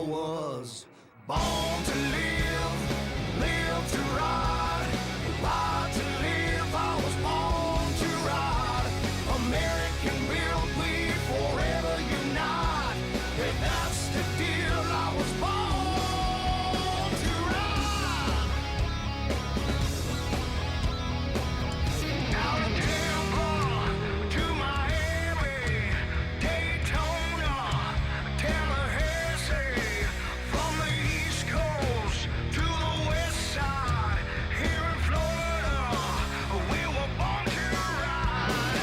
was born to live, live to ride, ride to live. I was born to ride. American built, we forever unite. Hey, that's the deal. I was born to ride. Out of Tampa to Miami, Daytona, Tallahassee, from the East Coast to the West Side, here in Florida, we were born to ride.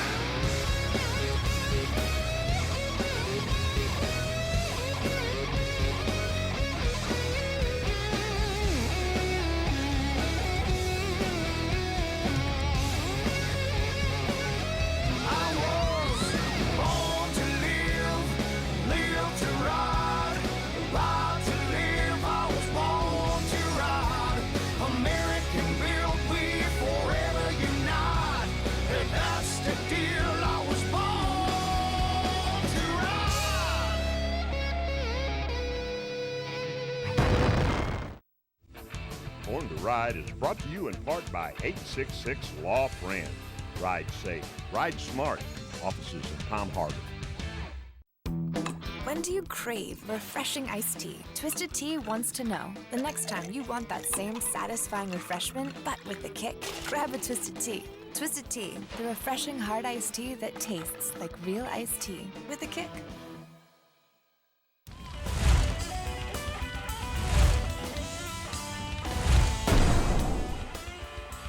I was born to live, live to ride, ride to live. I was born to ride. American built, we forever unite. And that's the deal. I was born to ride. Born to Ride is brought to you in part by 866 Law Friend. Ride safe, ride smart. Offices in Palm Harbor. When do you crave refreshing iced tea? Twisted Tea wants to know. The next time you want that same satisfying refreshment, but with a kick, grab a Twisted Tea. Twisted Tea, the refreshing hard iced tea that tastes like real iced tea with a kick.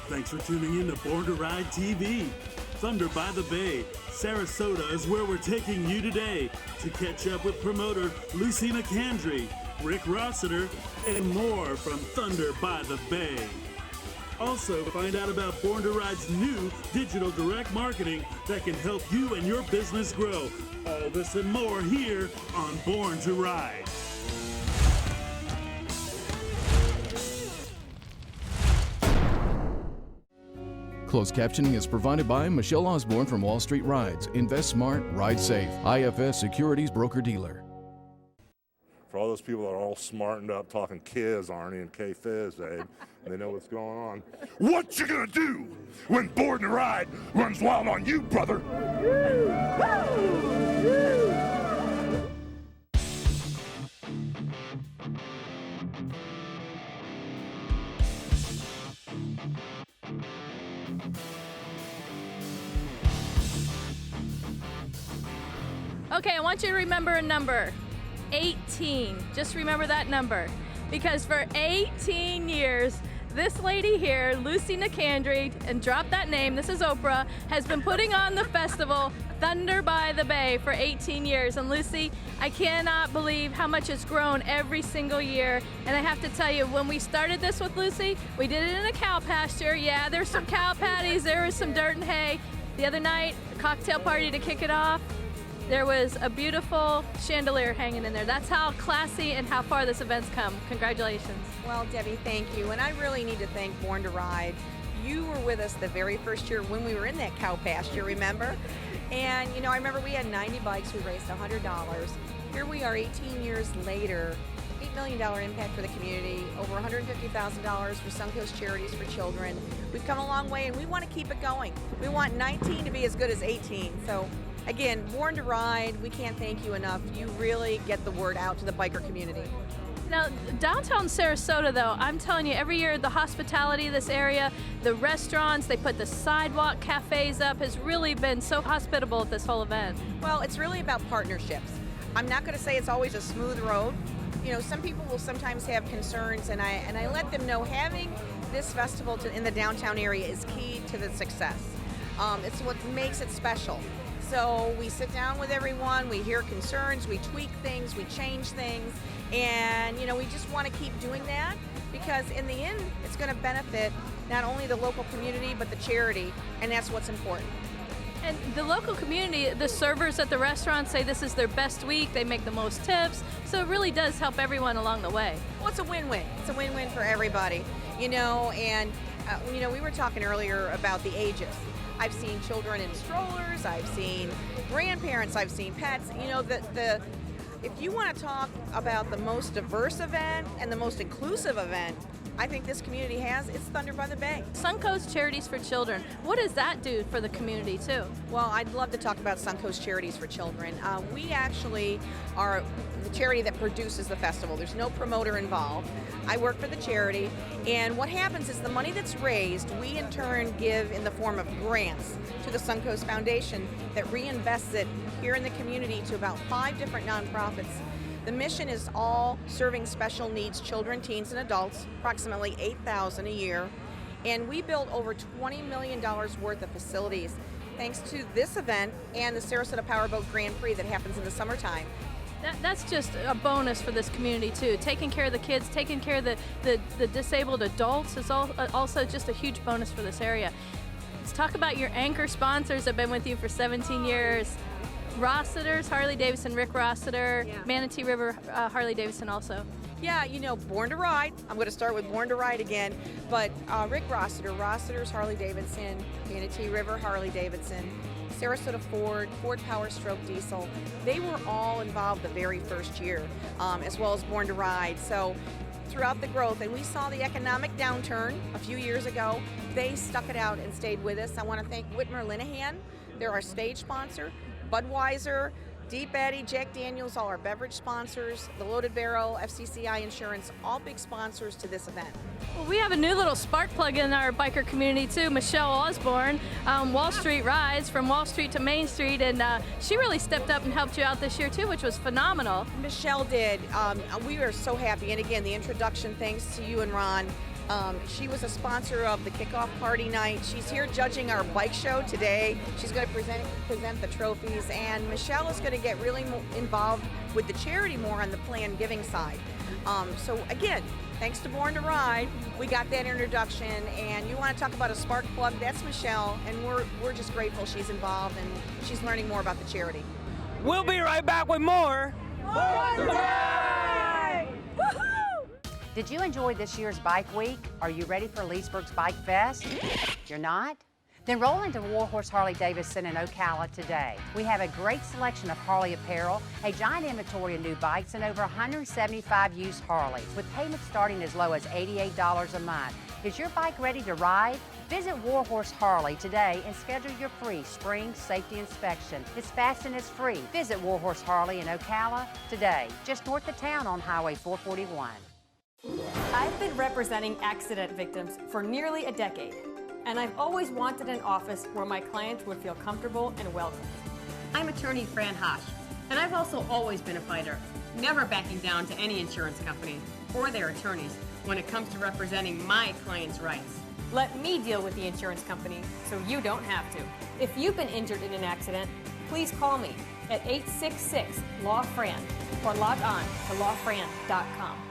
Thanks for tuning in to Born to Ride TV. Thunder by the Bay, Sarasota is where we're taking you today to catch up with promoter Lucy Nicandri, Rick Rossiter, and more from Thunder by the Bay. Also, find out about Born to Ride's new digital direct marketing that can help you and your business grow. All this and more here on Born to Ride. Closed captioning is provided by Michelle Osborne from Wall Street Rides. Invest smart, ride safe. IFS Securities Broker Dealer. For all those people that are all smartened up talking Kiz, Arnie, and K-Fizz, Abe, they know what's going on. What you gonna do when Born to Ride runs wild on you, brother? Okay, I want you to remember a number, 18. Just remember that number, because for 18 years, this lady here, Lucy Nicandri, and drop that name, this is Oprah, has been putting on the festival Thunder by the Bay for 18 years. And Lucy, I cannot believe how much it's grown every single year. And I have to tell you, when we started this with Lucy, we did it in a cow pasture. Yeah, there's some cow patties, there was some dirt and hay. The other night, a cocktail party to kick it off. There was a beautiful chandelier hanging in there. That's how classy and how far this event's come. Congratulations. Well, Debbie, thank you. And I really need to thank Born to Ride. You were with us the very first year when we were in that cow pasture, remember? And, you know, I remember we had 90 bikes. We raised $100. Here we are 18 years later, $8 million impact for the community, over $150,000 for Suncoast Charities for Children. We've come a long way, and we want to keep it going. We want 19 to be as good as 18. So, again, Born to Ride, we can't thank you enough. You really get the word out to the biker community. Now, downtown Sarasota, though, I'm telling you, every year the hospitality of this area, the restaurants, they put the sidewalk cafes up, has really been so hospitable at this whole event. Well, it's really about partnerships. I'm not going to say it's always a smooth road. You know, some people will sometimes have concerns, and I let them know having this festival in the downtown area is key to the success. It's what makes it special. So we sit down with everyone, we hear concerns, we tweak things, we change things, and, you know, we just want to keep doing that because in the end, it's going to benefit not only the local community, but the charity, and that's what's important. And the local community, the servers at the restaurant say this is their best week, they make the most tips, so it really does help everyone along the way. Well, it's a win-win. It's a win-win for everybody, you know, and, you know, we were talking earlier about the ages. I've seen children in strollers, I've seen grandparents, I've seen pets. You know, the If you want to talk about the most diverse event and the most inclusive event, I think this community has, it's Thunder by the Bay. Suncoast Charities for Children. What does that do for the community too? Well, I'd love to talk about Suncoast Charities for Children. We actually are the charity that produces the festival. There's no promoter involved. I work for the charity, and what happens is the money that's raised, we in turn give in the form of grants to the Suncoast Foundation that reinvests it here in the community to about 5 different nonprofits. The mission is all serving special needs children, teens, and adults, approximately 8,000 a year. And we built over $20 million worth of facilities thanks to this event and the Sarasota Powerboat Grand Prix that happens in the summertime. That's just a bonus for this community too. Taking care of the kids, taking care of the disabled adults is also just a huge bonus for this area. Let's talk about your anchor sponsors that have been with you for 17 years. Rossiter's Harley-Davidson, Rick Rossiter, Yeah. Manatee River Harley-Davidson also. Yeah, you know, Born to Ride. I'm going to start with Born to Ride again. But Rick Rossiter, Rossiter's Harley-Davidson, Manatee River Harley-Davidson, Sarasota Ford, Ford Power Stroke Diesel. They were all involved the very first year, as well as Born to Ride. So throughout the growth, and we saw the economic downturn a few years ago, they stuck it out and stayed with us. I want to thank Whitmer Linehan. They're our stage sponsor. Budweiser, Deep Eddy, Jack Daniels, all our beverage sponsors, the Loaded Barrel, FCCI Insurance, all big sponsors to this event. Well, we have a new little spark plug in our biker community too, Michelle Osborne, Wall Street Rides, from Wall Street to Main Street, and she really stepped up and helped you out this year too, which was phenomenal. Michelle did. We are so happy, and again, the introduction, thanks to you and Ron. She was a sponsor of the kickoff party night. She's here judging our bike show today. She's going to present the trophies, and Michelle is going to get really involved with the charity more on the planned giving side. So again, thanks to Born to Ride, we got that introduction, and you want to talk about a spark plug, that's Michelle, and we're just grateful she's involved and she's learning more about the charity. We'll be right back with more. Did you enjoy this year's Bike Week? Are you ready for Leesburg's Bike Fest? You're not? Then roll into Warhorse Harley-Davidson in Ocala today. We have a great selection of Harley apparel, a giant inventory of new bikes, and over 175 used Harleys, with payments starting as low as $88 a month. Is your bike ready to ride? Visit Warhorse Harley today and schedule your free spring safety inspection. It's fast and it's free. Visit Warhorse Harley in Ocala today, just north of town on Highway 441. I've been representing accident victims for nearly a decade, and I've always wanted an office where my clients would feel comfortable and welcome. I'm attorney Fran Hosh, and I've also always been a fighter, never backing down to any insurance company or their attorneys when it comes to representing my clients' rights. Let me deal with the insurance company so you don't have to. If you've been injured in an accident, please call me at 866-LAW-FRAN or log on to lawfran.com.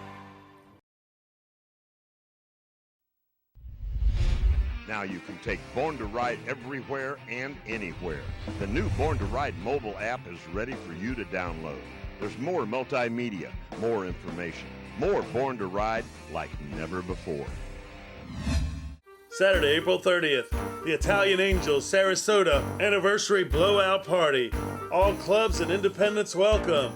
Now you can take Born to Ride everywhere and anywhere. The new Born to Ride mobile app is ready for you to download. There's more multimedia, more information, more Born to Ride like never before. Saturday, April 30th, the Italian Angels Sarasota Anniversary Blowout Party. All clubs and independents welcome.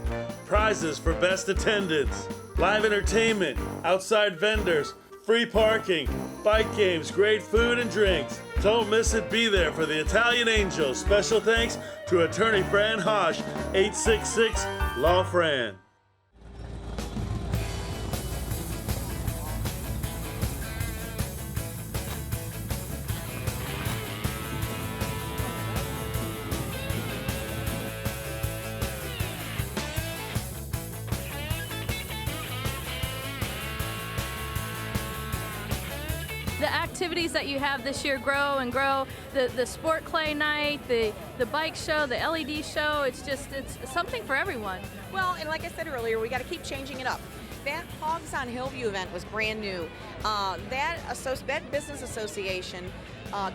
Prizes for best attendance. Live entertainment, outside vendors, free parking, bike games, great food and drinks. Don't miss it. Be there for the Italian Angels. Special thanks to attorney Fran Hosh, 866-LAW-FRAN. The activities that you have this year grow and grow. The sport clay night, the bike show, the LED show, it's something for everyone. Well, and like I said earlier, we got to keep changing it up. That Hogs on Hillview event was brand new. That business association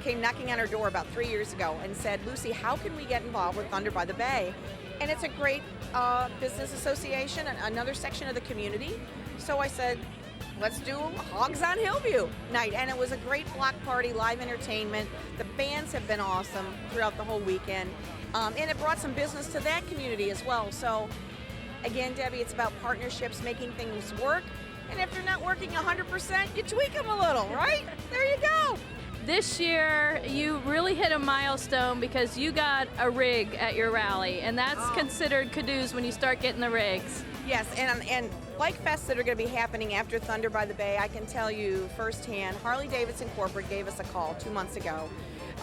came knocking on our door about 3 years ago and said, Lucy, how can we get involved with Thunder by the Bay? And it's a great business association, another section of the community. So I said, let's do Hogs on Hillview night. And it was a great block party, live entertainment. The bands have been awesome throughout the whole weekend. And it brought some business to that community as well. So Again, Debbie, it's about partnerships, making things work. And if they're not working 100%, you tweak them a little, right? There you go. This year, you really hit a milestone because you got a rig at your rally, and that's considered kudos when you start getting the rigs. Yes, and bike fests that are going to be happening after Thunder by the Bay, I can tell you firsthand, Harley-Davidson Corporate gave us a call 2 months ago.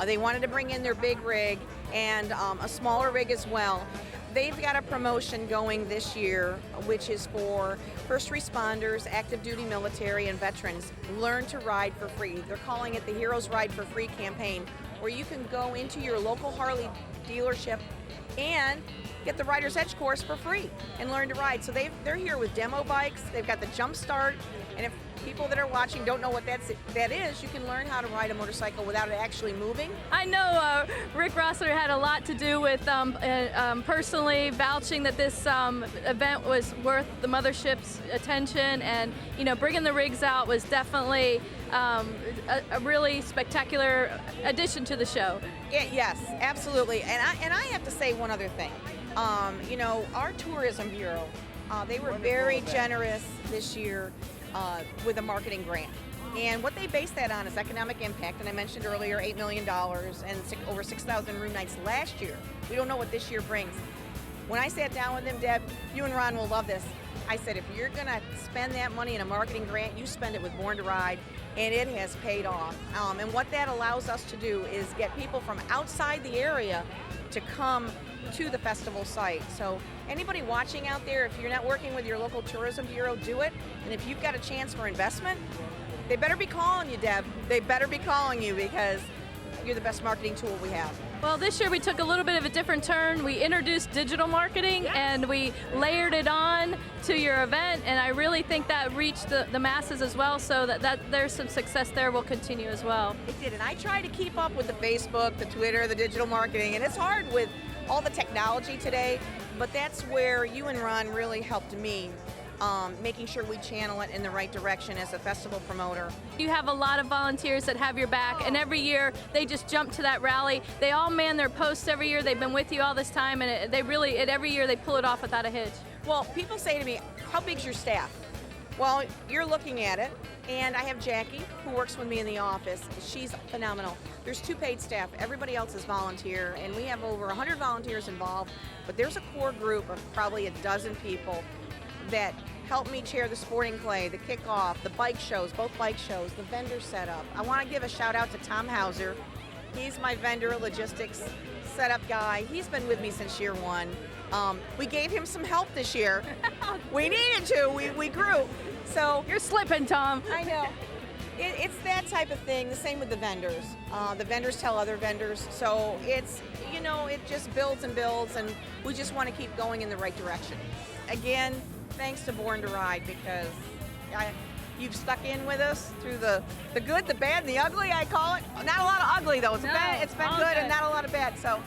They wanted to bring in their big rig and a smaller rig as well. They've got a promotion going this year, which is for first responders, active duty military, and veterans. Learn to ride for free. They're calling it the Heroes Ride for Free campaign, where you can go into your local Harley dealership and get the Rider's Edge course for free and learn to ride. So they're here with demo bikes. They've got the Jump Start, and if people that are watching don't know what that is, you can learn how to ride a motorcycle without it actually moving. I know Rick Rossiter had a lot to do with personally vouching that this event was worth the mothership's attention, and bringing the rigs out was definitely a really spectacular addition to the show. Yes, absolutely. And I have to say one other thing. Our tourism bureau, they were very generous this year with a marketing grant. And what they based that on is economic impact. And I mentioned earlier, $8 million and over 6,000 room nights last year. We don't know what this year brings. When I sat down with them, Deb, you and Ron will love this. I said, if you're going to spend that money in a marketing grant, you spend it with Born to Ride, and it has paid off. And what that allows us to do is get people from outside the area to come to the festival site. So anybody watching out there, if you're not working with your local tourism bureau, do it. And if you've got a chance for investment, they better be calling you, Deb. They better be calling you, because you're the best marketing tool we have. Well, this year we took a little bit of a different turn. We introduced digital marketing, and we layered it on to your event, and I really think that reached the masses as well, so that there's some success there will continue as well. It did, and I try to keep up with the Facebook, the Twitter, the digital marketing, and it's hard with all the technology today, but that's where you and Ron really helped me, making sure we channel it in the right direction as a festival promoter. You have a lot of volunteers that have your back, and every year they just jump to that rally. They all man their posts every year. They've been with you all this time, and every year they pull it off without a hitch. Well, people say to me, how big's your staff? Well, you're looking at it, and I have Jackie, who works with me in the office. She's phenomenal. There's 2 paid staff. Everybody else is volunteer, and we have over 100 volunteers involved, but there's a core group of probably a dozen people that help me chair the sporting clay, the kickoff, the bike shows, both bike shows, the vendor setup. I want to give a shout out to Tom Hauser. He's my vendor logistics setup guy. He's been with me since year 1. We gave him some help this year. We needed to. We grew. So you're slipping, Tom. I know. It's that type of thing. The same with the vendors. The vendors tell other vendors. So it's, it just builds and builds, and we just want to keep going in the right direction. Again, thanks to Born to Ride, because you've stuck in with us through the good, the bad, and the ugly, I call it. Not a lot of ugly, though. It's been good and not a lot of bad. So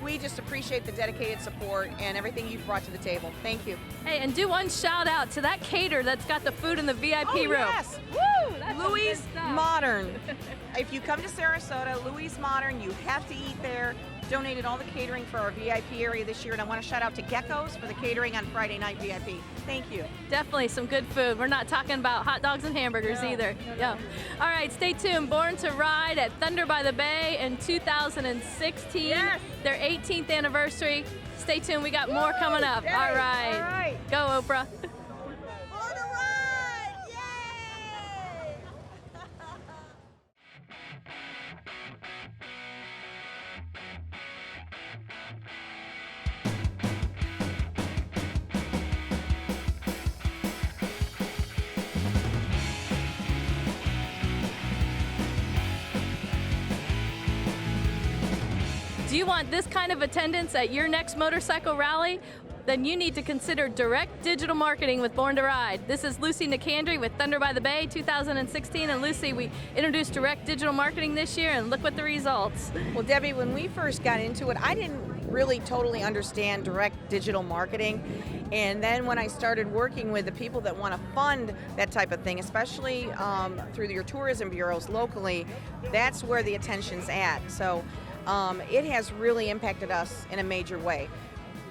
we just appreciate the dedicated support and everything you've brought to the table. Thank you. Hey, and do one shout out to that caterer that's got the food in the VIP room. Yes. Woo! That's Louis Modern. If you come to Sarasota, Louis Modern, you have to eat there. Donated all the catering for our VIP area this year, and I want to shout out to Gecko's for the catering on Friday night VIP. Thank you. Definitely some good food. We're not talking about hot dogs and hamburgers either. No. Yeah. All right, stay tuned. Born to Ride at Thunder by the Bay in 2016. Yes. Their 18th anniversary. Stay tuned. We got more coming up. Yay. All right. All right. Go, Oprah. Born to Ride! Yay! Do you want this kind of attendance at your next motorcycle rally? Then you need to consider direct digital marketing with Born to Ride. This is Lucy Nicandri with Thunder by the Bay 2016. And Lucy, we introduced direct digital marketing this year, and look what the results. Well, Debbie, when we first got into it, I didn't really totally understand direct digital marketing. And then when I started working with the people that want to fund that type of thing, especially through your tourism bureaus locally, that's where the attention's at. So it has really impacted us in a major way.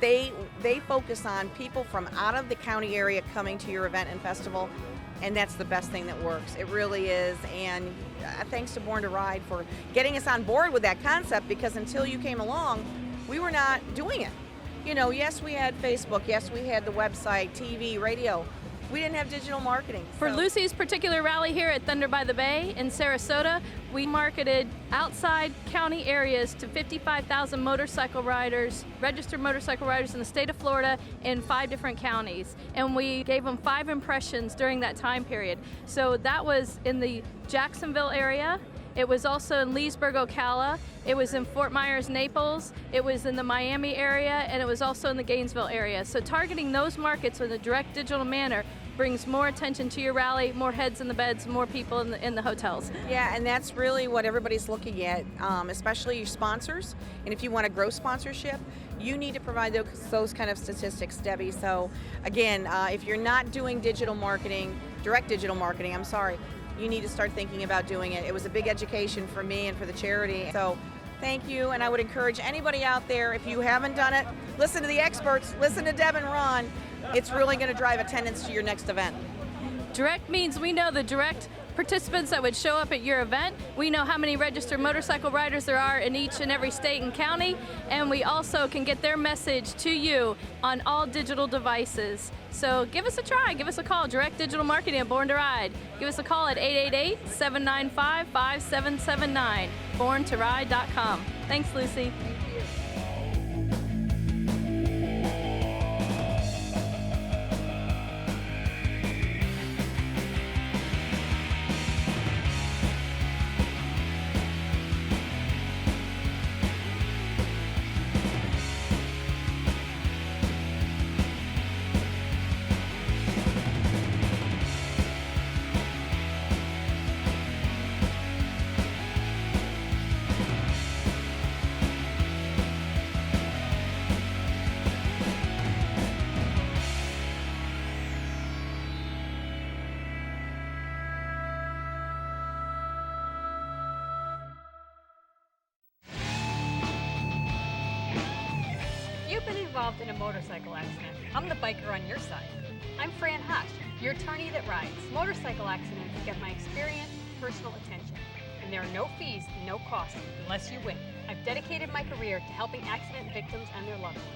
they focus on people from out of the county area coming to your event and festival, and that's the best thing that works. It really is. And thanks to Born to Ride for getting us on board with that concept, because until you came along, we were not doing it. You know, yes, we had Facebook, yes, we had the website, TV, radio. We didn't have digital marketing. For Lucy's particular rally here at Thunder by the Bay in Sarasota, we marketed outside county areas to 55,000 motorcycle riders, registered motorcycle riders in the state of Florida in 5 different counties. And we gave them 5 impressions during that time period. So that was in the Jacksonville area. It was also in Leesburg, Ocala. It was in Fort Myers, Naples. It was in the Miami area, and it was also in the Gainesville area. So targeting those markets in a direct digital manner brings more attention to your rally, more heads in the beds, more people in the hotels. Yeah, and that's really what everybody's looking at, especially your sponsors. And if you want to grow sponsorship, you need to provide those kind of statistics, Debbie. So again, if you're not doing digital marketing, direct digital marketing, you need to start thinking about doing it. It was a big education for me and for the charity. So thank you, and I would encourage anybody out there, if you haven't done it, listen to the experts, listen to Deb and Ron. It's really going to drive attendance to your next event. Direct means we know the direct participants that would show up at your event. We know how many registered motorcycle riders there are in each and every state and county, and we also can get their message to you on all digital devices. So give us a try, give us a call, Direct Digital Marketing at Born to Ride. Give us a call at 888-795-5779, borntoride.com. Thanks, Lucy. Involved in a motorcycle accident, I'm the biker on your side. I'm Fran Hosh, your attorney that rides. Motorcycle accidents get my experience, personal attention, and there are no fees and no costs unless you win. I've dedicated my career to helping accident victims and their loved ones.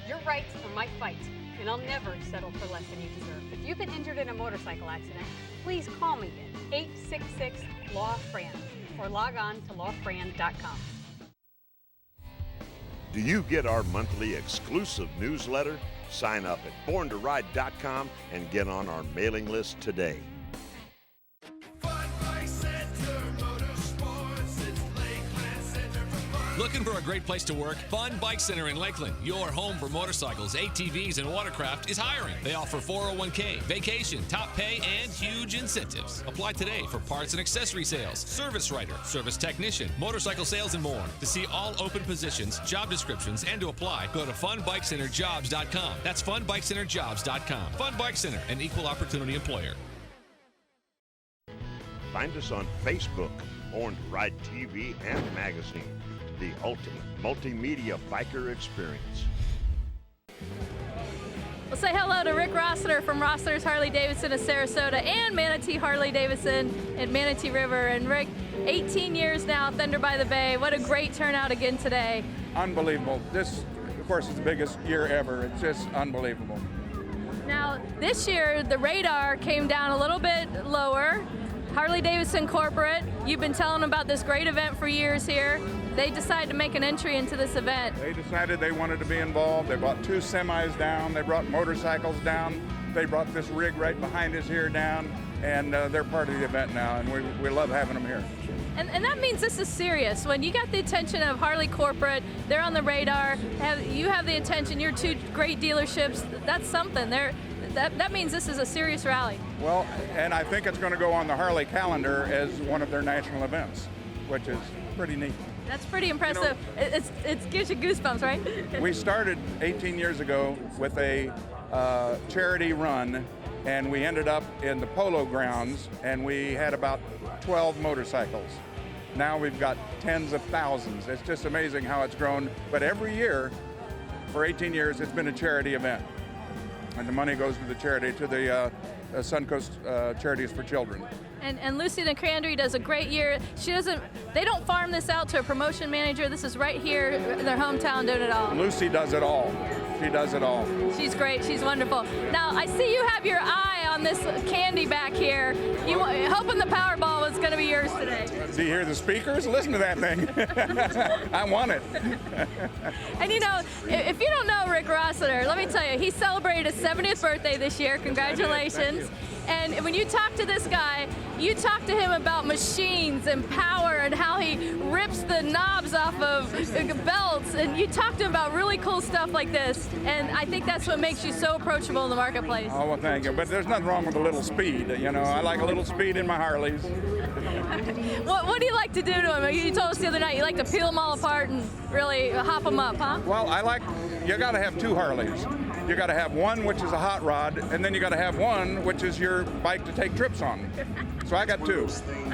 Your rights are my fight, and I'll never settle for less than you deserve. If you've been injured in a motorcycle accident, please call me at 866-LAW-FRAN or log on to lawfran.com. Do you get our monthly exclusive newsletter? Sign up at borntoride.com and get on our mailing list today. Looking for a great place to work? Fun Bike Center in Lakeland, your home for motorcycles, ATVs, and watercraft, is hiring. They offer 401k, vacation, top pay, and huge incentives. Apply today for parts and accessory sales, service writer, service technician, motorcycle sales, and more. To see all open positions, job descriptions, and to apply, go to funbikecenterjobs.com. That's funbikecenterjobs.com. Fun Bike Center, an equal opportunity employer. Find us on Facebook, Born to Ride TV and magazine. The ultimate multimedia biker experience. We'll say hello to Rick Rossiter from Rossiter's Harley-Davidson of Sarasota and Manatee Harley-Davidson at Manatee River. And Rick, 18 years now, Thunder by the Bay. What a great turnout again today. Unbelievable. This, of course, is the biggest year ever. It's just unbelievable. Now, this year, the radar came down a little bit lower. Harley-Davidson Corporate, you've been telling them about this great event for years here. They decided to make an entry into this event. They decided they wanted to be involved. They brought 2 semis down. They brought motorcycles down. They brought this rig right behind us here down, and they're part of the event now, and we love having them here. And that means this is serious. When you got the attention of Harley Corporate, they're on the radar, you have the attention, your 2 great dealerships, that's something. That means this is a serious rally. Well, and I think it's going to go on the Harley calendar as one of their national events, which is pretty neat. That's pretty impressive. You know, it gives you goosebumps, right? We started 18 years ago with a charity run, and we ended up in the polo grounds, and we had about 12 motorcycles. Now we've got tens of thousands. It's just amazing how it's grown. But every year, for 18 years, it's been a charity event. And the money goes to the charity, to the Suncoast Charities for Children. And Lucy Nicandri does a great year. They don't farm this out to a promotion manager. This is right here in their hometown doing it all. Lucy does it all. She does it all. She's great. She's wonderful. Now, I see you have your eye on this candy back here. You hoping the Powerball was going to be yours today. Do you hear the speakers? Listen to that thing. I want it. And you know, if you don't know Rick Rossiter, let me tell you, he celebrated his 70th birthday this year. Congratulations. And when you talk to this guy, you talk to him about machines and power and how he rips the knobs off of belts, and you talk to him about really cool stuff like this. And I think that's what makes you so approachable in the marketplace. Oh, well, thank you. But there's nothing wrong with a little speed. You know, I like a little speed in my Harleys. What do you like to do to him? You told us the other night you like to peel them all apart and really hop them up, huh? Well, you got to have two Harleys. You got to have one which is a hot rod, and then you got to have one which is your bike to take trips on. So I got two,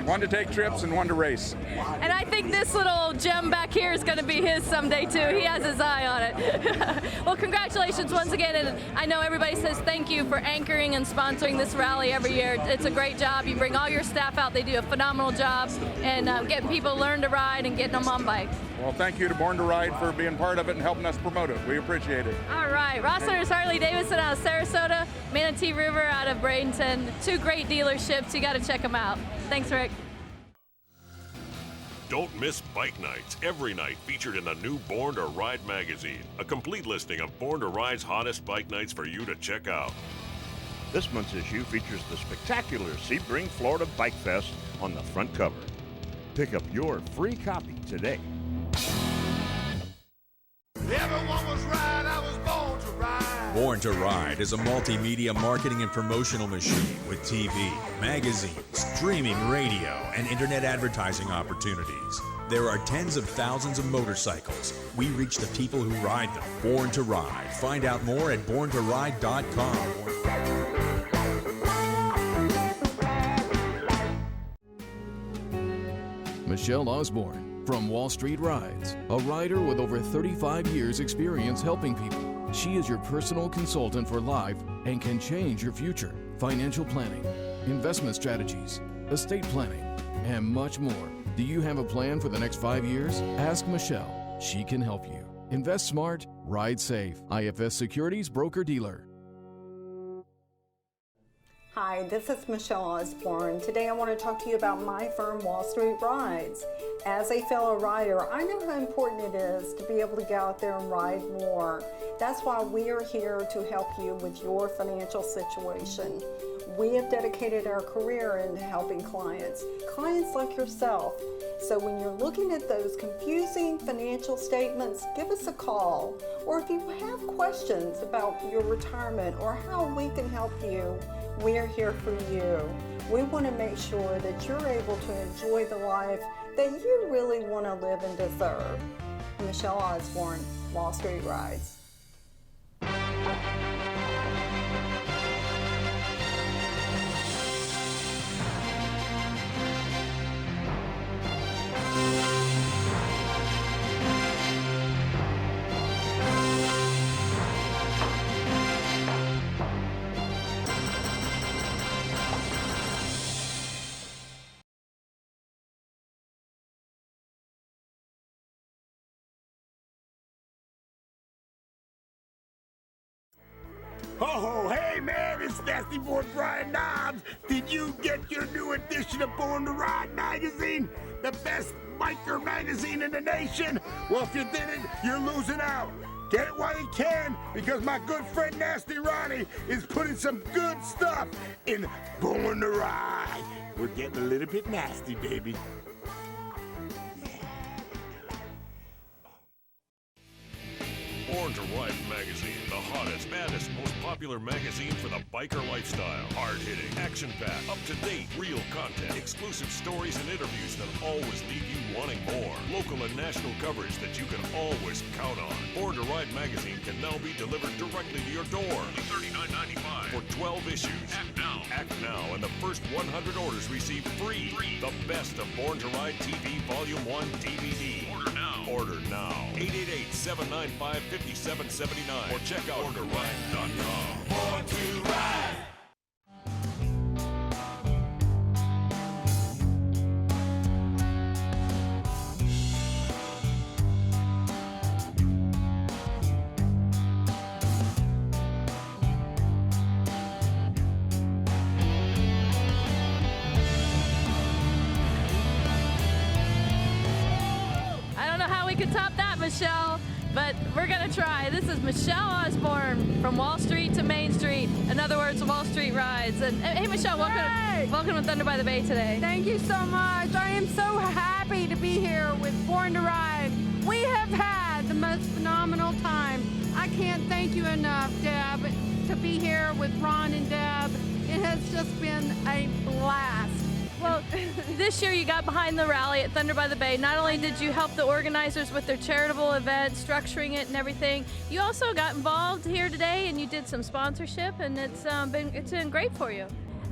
one to take trips and one to race. And I think this little gem back here is going to be his someday too. He has his eye on it. Well, congratulations once again, and I know everybody says thank you for anchoring and sponsoring this rally every year. It's a great job. You bring all your staff out. They do a phenomenal job and getting people to learn to ride and getting them on bikes. Well, thank you to Born to Ride for being part of it and helping us promote it. We appreciate it. All right, Rossiter's Harley-Davidson out of Sarasota, Manatee River out of Bradenton. Two great dealerships. You got to check them out. Thanks, Rick. Don't miss Bike Nights, every night featured in the new Born to Ride magazine. A complete listing of Born to Ride's hottest bike nights for you to check out. This month's issue features the spectacular Sebring Florida Bike Fest on the front cover. Pick up your free copy today. Everyone was right, I was born to ride. Born to Ride is a multimedia marketing and promotional machine with TV, magazines, streaming radio, and internet advertising opportunities. There are tens of thousands of motorcycles. We reach the people who ride them. Born to Ride. Find out more at borntoride.com. Michelle Osborne from Wall Street Rides, a rider with over 35 years experience helping people. She is your personal consultant for life and can change your future, financial planning, investment strategies, estate planning, and much more. Do you have a plan for the next 5 years? Ask Michelle. She can help you. Invest smart, ride safe. IFS Securities Broker Dealer. Hi, this is Michelle Osborne. Today I want to talk to you about my firm, Wall Street Rides. As a fellow rider, I know how important it is to be able to get out there and ride more. That's why we are here to help you with your financial situation. We have dedicated our career into helping clients like yourself. So when you're looking at those confusing financial statements, give us a call. Or if you have questions about your retirement or how we can help you, we're here for you. We want to make sure that you're able to enjoy the life that you really want to live and deserve. I'm Michelle Osborne, Wall Street Rides. Oh, hey man, it's Nasty Boy Brian Knobs. Did you get your new edition of Born to Ride magazine? The best biker magazine in the nation? Well, if you didn't, you're losing out. Get it while you can, because my good friend Nasty Ronnie is putting some good stuff in Born to Ride. We're getting a little bit nasty, baby. Born to Ride magazine, the hottest, baddest, most popular magazine for the biker lifestyle. Hard-hitting, action-packed, up-to-date, real content, exclusive stories and interviews that always leave you wanting more. Local and national coverage that you can always count on. Born to Ride magazine can now be delivered directly to your door. $39.95 for 12 issues. Act now, and the first 100 orders receive free. The best of Born to Ride TV Volume 1 DVD. Order now. Order now. 888-795-5779 or check out BornToRide.com. Born to ride. Top that, Michelle, but we're gonna try. This is Michelle Osborne from Wall Street to Main Street. In other words, Wall Street Rides. And hey, Michelle, welcome to Thunder by the Bay today. Thank you so much. I am so happy to be here with Born to Ride. We have had the most phenomenal time. I can't thank you enough, Deb, to be here with Ron and Deb. It has just been a blast. Well, this year you got behind the rally at Thunder by the Bay. Not only did you help the organizers with their charitable event, structuring it and everything, you also got involved here today and you did some sponsorship, and it's been great for you.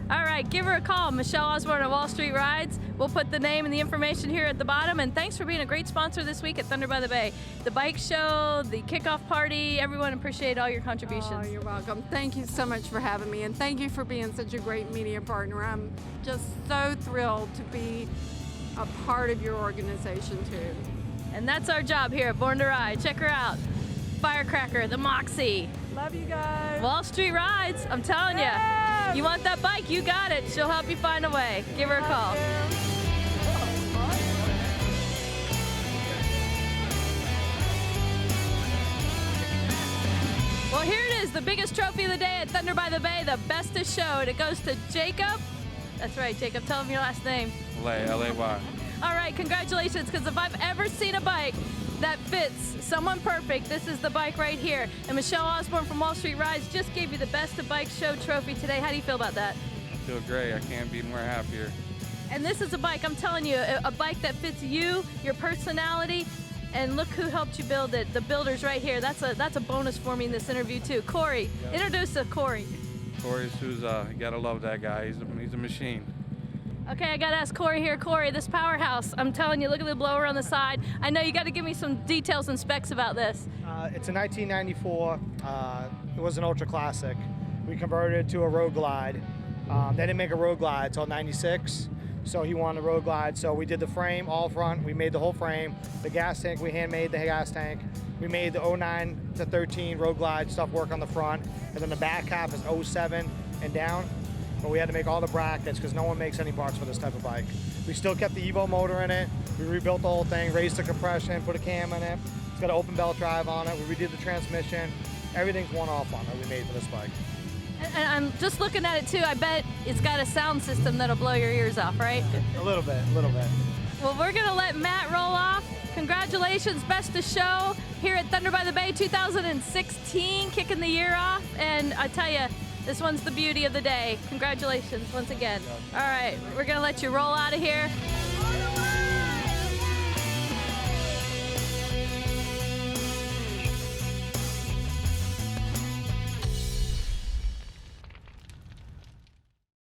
All right, give her a call, Michelle Osborne of Wall Street Rides. We'll put the name and the information here at the bottom. And thanks for being a great sponsor this week at Thunder by the Bay. The bike show, the kickoff party, everyone appreciate all your contributions. Oh, you're welcome. Thank you so much for having me, and thank you for being such a great media partner. I'm just so thrilled to be a part of your organization too. And that's our job here at Born to Ride. Check her out. Firecracker, the Moxie. Love you guys. Wall Street Rides, I'm telling you. You want that bike, you got it. She'll help you find a way. Give her a call. Well, here it is, the biggest trophy of the day at Thunder by the Bay, the bestest show. And it goes to Jacob. That's right, Jacob. Tell him your last name. L-A-Y. All right, congratulations, because if I've ever seen a bike that fits someone perfect, this is the bike right here. And Michelle Osborne from Wall Street Rides just gave you the Best of Bike Show trophy today. How do you feel about that? I feel great. I can't be more happier. And this is a bike, I'm telling you, a bike that fits you, your personality, and look who helped you build it. The builders right here. That's a bonus for me in this interview too. Corey, introduce us, Corey. Corey Souza, you gotta love that guy. He's a machine. Okay, I gotta ask Corey here. Corey, this powerhouse, I'm telling you, look at the blower on the side. I know you gotta give me some details and specs about this. It's a 1994. It was an ultra classic. We converted it to a road glide. They didn't make a road glide until '96, so he wanted a road glide. So we did the frame all front. We made the whole frame. The gas tank, we handmade the gas tank. We made the 09 to 13 road glide stuff work on the front, and then the back half is 07 and down. But we had to make all the brackets because no one makes any parts for this type of bike. We still kept the Evo motor in it. We rebuilt the whole thing, raised the compression, put a cam in it. It's got an open belt drive on it. We redid the transmission. Everything's one-off on it we made for this bike. And I'm just looking at it too. I bet it's got a sound system that'll blow your ears off, right? A little bit, a little bit. Well, we're gonna let Matt roll off. Congratulations, Best of Show here at Thunder by the Bay 2016, kicking the year off. And I tell you, this one's the beauty of the day. Congratulations once again. All right, we're gonna let you roll out of here.